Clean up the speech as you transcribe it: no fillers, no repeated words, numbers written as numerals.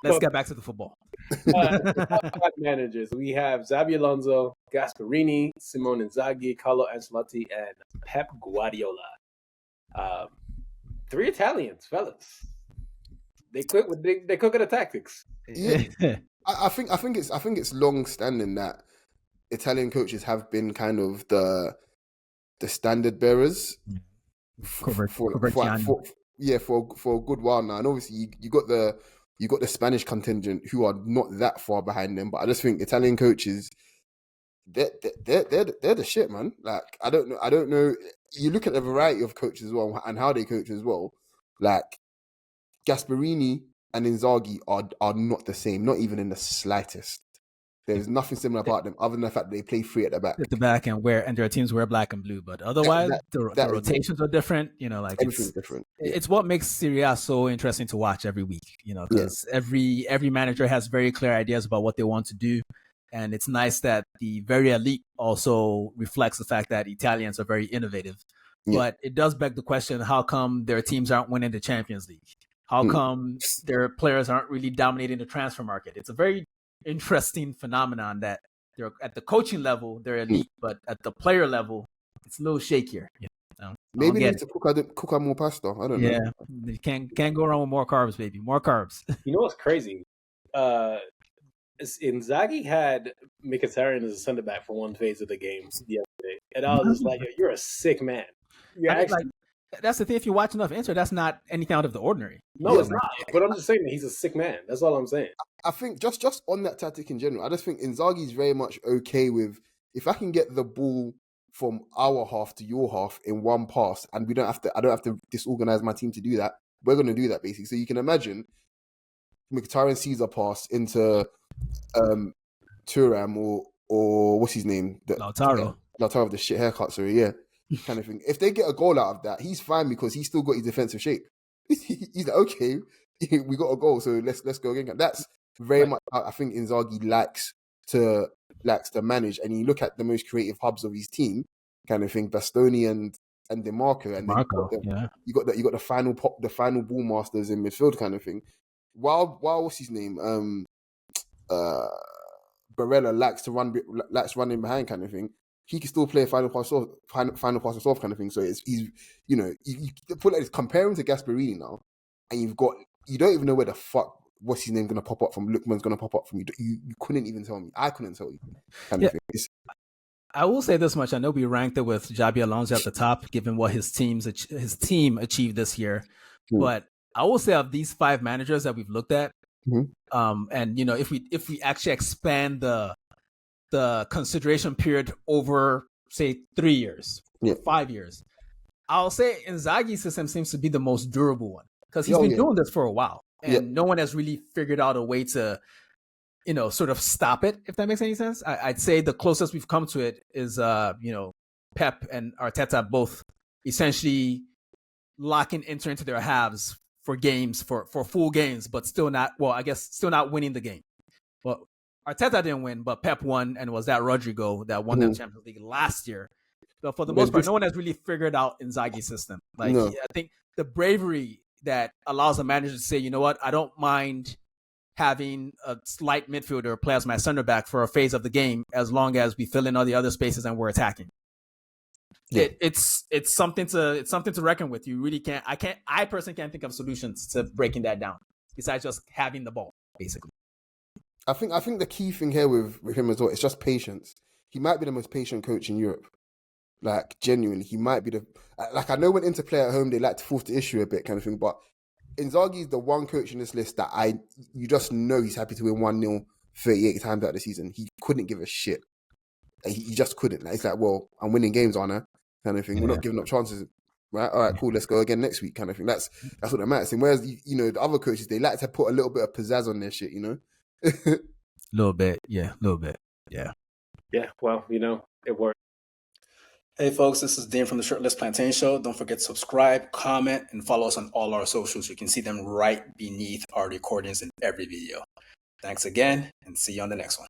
let's get back to the football. The top 5 managers. We have Xabi Alonso, Gasperini, Simone Inzaghi, Carlo Ancelotti, and Pep Guardiola. 3 Italians, fellas. They cook at the tactics. Yeah. I think it's long standing that Italian coaches have been kind of the standard bearers for a good while now. And obviously you got the Spanish contingent who are not that far behind them, but I just think Italian coaches, they're the shit, man. Like I don't know. You look at the variety of coaches as well and how they coach as well. Like Gasperini and Inzaghi are not the same, not even in the slightest. There's nothing similar about them other than the fact that they play free at the back. At the back and their teams wear black and blue, but otherwise the rotations are different. You know, like everything's different. It's what makes Serie A so interesting to watch every week. You know, because every manager has very clear ideas about what they want to do, and it's nice that the very elite also reflects the fact that Italians are very innovative. Yeah. But it does beg the question: how come their teams aren't winning the Champions League? How come their players aren't really dominating the transfer market? It's a very interesting phenomenon that they're at the coaching level, they're elite, but at the player level, it's a little shakier. You know? Maybe they need to cook out more pasta. I don't know. Yeah, you can't go wrong with more carbs, baby. More carbs. You know what's crazy? Inzaghi had Mkhitaryan as a center back for one phase of the game the other day, and I was just like, "You're a sick man." That's the thing. If you watch enough Inter, that's not anything out of the ordinary. No, it's not. But I'm just saying that he's a sick man. That's all I'm saying. I think just on that tactic in general, I just think Inzaghi's very much okay with, if I can get the ball from our half to your half in one pass, and I don't have to disorganize my team to do that. We're going to do that basically. So you can imagine Mkhitaryan sees a pass into Thuram or what's his name? Lautaro with the shit haircut. Sorry, yeah. Kind of thing. If they get a goal out of that, he's fine because he's still got his defensive shape. He's like, okay, we got a goal, so let's go again. That's very much how I think Inzaghi likes to manage. And you look at the most creative hubs of his team, kind of thing, Bastoni and DeMarco, and you got the final ball masters in midfield, kind of thing. While what's his name? Barella likes running behind, kind of thing. He can still play a final pass off kind of thing. So he's you put like this, compare him to Gasperini now, and you don't even know where the fuck what's his name gonna pop up from. Lookman's gonna pop up from. You couldn't even tell me. I couldn't tell you. Kind of thing. I will say this much. I know we ranked it with Xabi Alonso at the top, given what his team achieved this year. But I will say of these 5 managers that we've looked at, and if we actually expand the consideration period over, say, 3 years, 5 years, I'll say Inzaghi's system seems to be the most durable one because he's been doing this for a while, and no one has really figured out a way to, sort of stop it, if that makes any sense. I'd say the closest we've come to it is, Pep and Arteta both essentially locking Inter into their halves for games, for full games, but still not winning the game. Well, Arteta didn't win, but Pep won, and was that Rodrigo that won the Champions League last year. But for the most part, no one has really figured out Inzaghi's system. I think the bravery that allows a manager to say, you know what, I don't mind having a slight midfielder play as my center back for a phase of the game, as long as we fill in all the other spaces and we're attacking. Yeah. It's something to reckon with. You really can't. I personally can't think of solutions to breaking that down besides just having the ball, basically. I think the key thing here with him as well is just patience. He might be the most patient coach in Europe. Like, genuinely, he might be I know when Inter play at home, they like to force the issue a bit, kind of thing, but Inzaghi is the one coach in this list that you just know he's happy to win 1-0 38 times out of the season. He couldn't give a shit. He just couldn't. It's like, well, I'm winning games, aren't I? Kind of thing. We're not giving up chances. Right? All right, cool. Let's go again next week, kind of thing. That's what that matters. And whereas, the other coaches, they like to put a little bit of pizzazz on their shit, A little bit. Yeah. Yeah, well, it worked. Hey folks, this is Dean from the Shirtless Plantain Show. Don't forget to subscribe, comment, and follow us on all our socials. You can see them right beneath our recordings in every video. Thanks again, and see you on the next one.